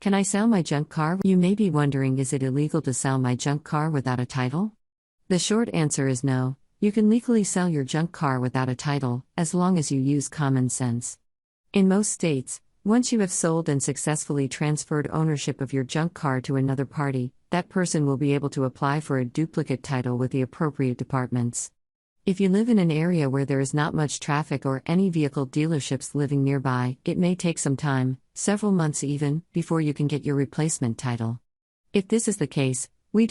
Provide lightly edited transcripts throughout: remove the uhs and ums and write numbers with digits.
Can I sell my junk car? You may be wondering, is it illegal to sell my junk car without a title? The short answer is no. You can legally sell your junk car without a title, as long as you use common sense. In most states, once you have sold and successfully transferred ownership of your junk car to another party, that person will be able to apply for a duplicate title with the appropriate departments. If you live in an area where there is not much traffic or any vehicle dealerships living nearby, it may take some time, several months even, before you can get your replacement title. If this is the case, we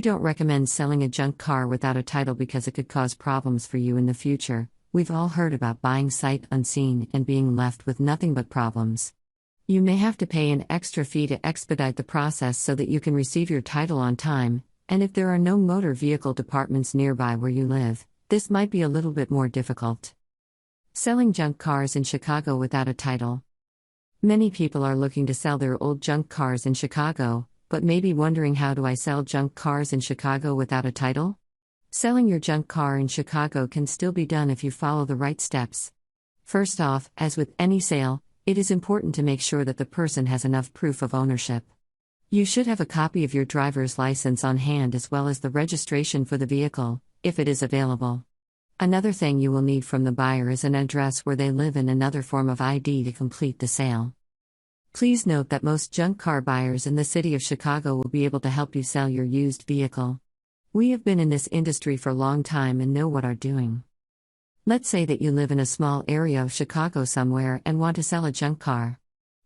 don't recommend selling a junk car without a title because it could cause problems for you in the future. We've all heard about buying sight unseen and being left with nothing but problems. You may have to pay an extra fee to expedite the process so that you can receive your title on time, and if there are no motor vehicle departments nearby where you live, this might be a little bit more difficult. Selling junk cars in Chicago without a title. Many people are looking to sell their old junk cars in Chicago, but may be wondering, how do I sell junk cars in Chicago without a title? Selling your junk car in Chicago can still be done if you follow the right steps. First off, as with any sale, it is important to make sure that the person has enough proof of ownership. You should have a copy of your driver's license on hand as well as the registration for the vehicle, if it is available. Another thing you will need from the buyer is an address where they live and another form of ID to complete the sale. Please note that most junk car buyers in the city of Chicago will be able to help you sell your used vehicle. We have been in this industry for a long time and know what are doing. Let's say that you live in a small area of Chicago somewhere and want to sell a junk car.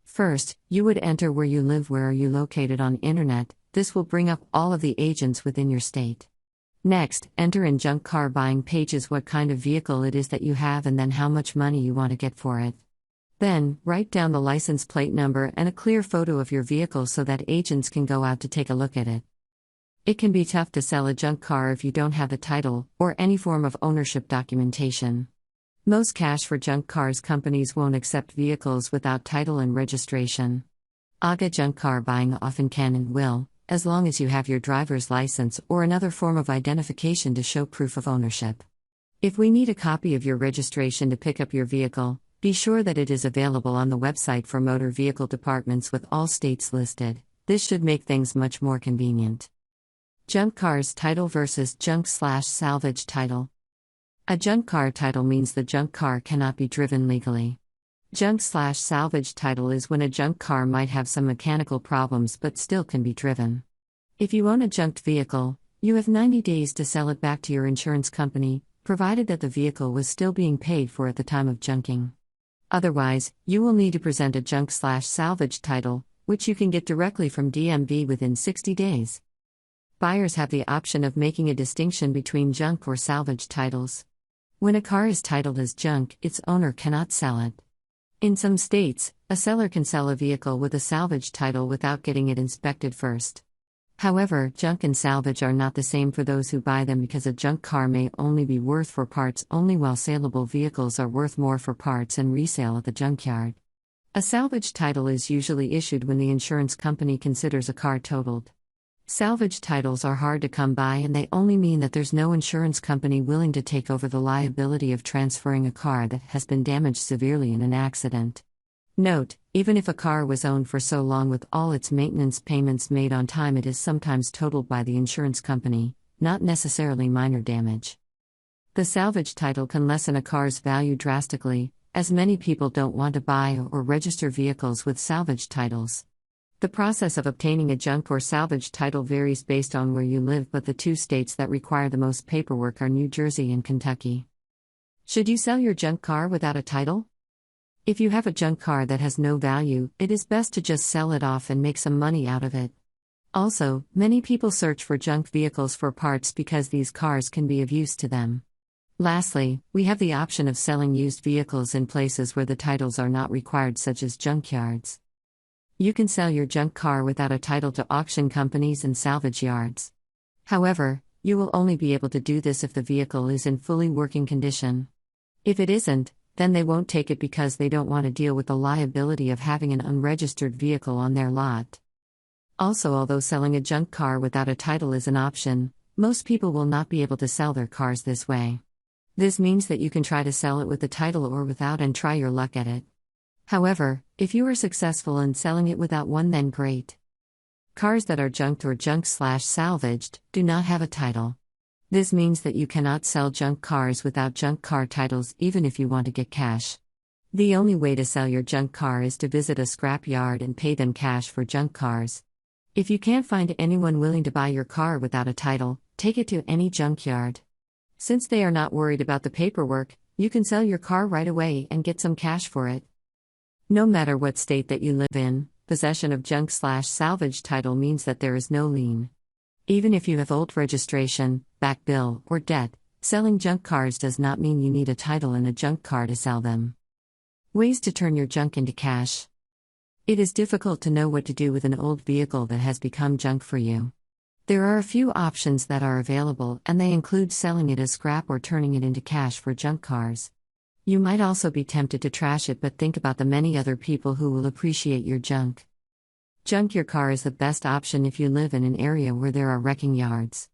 First, you would enter where you live. Where are you located on internet? This will bring up all of the agents within your state. Next, enter in junk car buying pages what kind of vehicle it is that you have and then how much money you want to get for it. Then, write down the license plate number and a clear photo of your vehicle so that agents can go out to take a look at it. It can be tough to sell a junk car if you don't have the title or any form of ownership documentation. Most cash for junk cars companies won't accept vehicles without title and registration. AGA junk car buying often can and will, as long as you have your driver's license or another form of identification to show proof of ownership. If we need a copy of your registration to pick up your vehicle, be sure that it is available on the website for motor vehicle departments with all states listed. This should make things much more convenient. Junk cars title versus junk/salvage title. A junk car title means the junk car cannot be driven legally. Junk/salvage title is when a junk car might have some mechanical problems but still can be driven. If you own a junked vehicle, you have 90 days to sell it back to your insurance company, provided that the vehicle was still being paid for at the time of junking. Otherwise, you will need to present a junk/salvage title, which you can get directly from DMV within 60 days. Buyers have the option of making a distinction between junk or salvage titles. When a car is titled as junk, its owner cannot sell it. In some states, a seller can sell a vehicle with a salvage title without getting it inspected first. However, junk and salvage are not the same for those who buy them because a junk car may only be worth for parts only, while saleable vehicles are worth more for parts and resale at the junkyard. A salvage title is usually issued when the insurance company considers a car totaled. Salvage titles are hard to come by and they only mean that there's no insurance company willing to take over the liability of transferring a car that has been damaged severely in an accident. Note, even if a car was owned for so long with all its maintenance payments made on time, it is sometimes totaled by the insurance company, not necessarily minor damage. The salvage title can lessen a car's value drastically, as many people don't want to buy or register vehicles with salvage titles. The process of obtaining a junk or salvage title varies based on where you live, but the two states that require the most paperwork are New Jersey and Kentucky. Should you sell your junk car without a title? If you have a junk car that has no value, it is best to just sell it off and make some money out of it. Also, many people search for junk vehicles for parts because these cars can be of use to them. Lastly, we have the option of selling used vehicles in places where the titles are not required, such as junkyards. You can sell your junk car without a title to auction companies and salvage yards. However, you will only be able to do this if the vehicle is in fully working condition. If it isn't, then they won't take it because they don't want to deal with the liability of having an unregistered vehicle on their lot. Also, although selling a junk car without a title is an option, most people will not be able to sell their cars this way. This means that you can try to sell it with the title or without and try your luck at it. However, if you are successful in selling it without one, then great. Cars that are junked or junk/salvaged do not have a title. This means that you cannot sell junk cars without junk car titles even if you want to get cash. The only way to sell your junk car is to visit a scrap yard and pay them cash for junk cars. If you can't find anyone willing to buy your car without a title, take it to any junkyard. Since they are not worried about the paperwork, you can sell your car right away and get some cash for it. No matter what state that you live in, possession of junk/salvage title means that there is no lien. Even if you have old registration, back bill, or debt, selling junk cars does not mean you need a title and a junk car to sell them. Ways to turn your junk into cash. It is difficult to know what to do with an old vehicle that has become junk for you. There are a few options that are available, and they include selling it as scrap or turning it into cash for junk cars. You might also be tempted to trash it, but think about the many other people who will appreciate your junk. Junk your car is the best option if you live in an area where there are wrecking yards.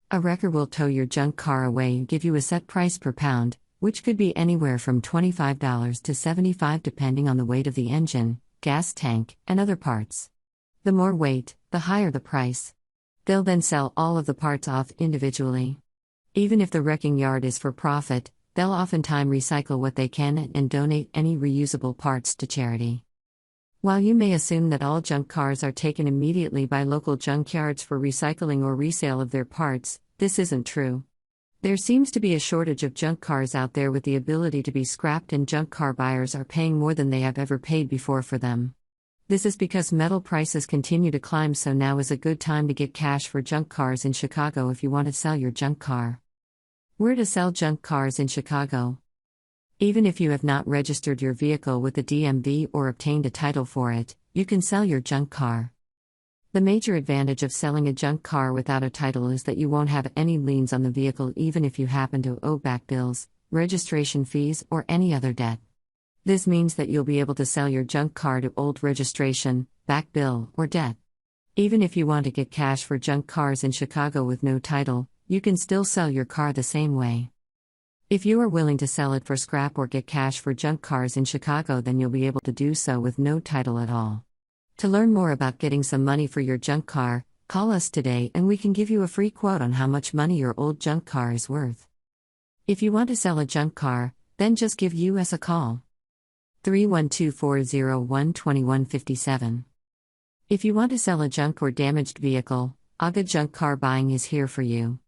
A wrecker will tow your junk car away and give you a set price per pound, which could be anywhere from $25 to $75 depending on the weight of the engine, gas tank, and other parts. The more weight, the higher the price. They'll then sell all of the parts off individually. Even if the wrecking yard is for profit, they'll oftentimes recycle what they can and donate any reusable parts to charity. While you may assume that all junk cars are taken immediately by local junkyards for recycling or resale of their parts, this isn't true. There seems to be a shortage of junk cars out there with the ability to be scrapped, and junk car buyers are paying more than they have ever paid before for them. This is because metal prices continue to climb, so now is a good time to get cash for junk cars in Chicago if you want to sell your junk car. Where to sell junk cars in Chicago? Even if you have not registered your vehicle with the DMV or obtained a title for it, you can sell your junk car. The major advantage of selling a junk car without a title is that you won't have any liens on the vehicle even if you happen to owe back bills, registration fees, or any other debt. This means that you'll be able to sell your junk car to old registration, back bill, or debt. Even if you want to get cash for junk cars in Chicago with no title, you can still sell your car the same way. If you are willing to sell it for scrap or get cash for junk cars in Chicago, then you'll be able to do so with no title at all. To learn more about getting some money for your junk car, call us today and we can give you a free quote on how much money your old junk car is worth. If you want to sell a junk car, then just give us a call. 312-401-2157. If you want to sell a junk or damaged vehicle, AGA Junk Car Buying is here for you.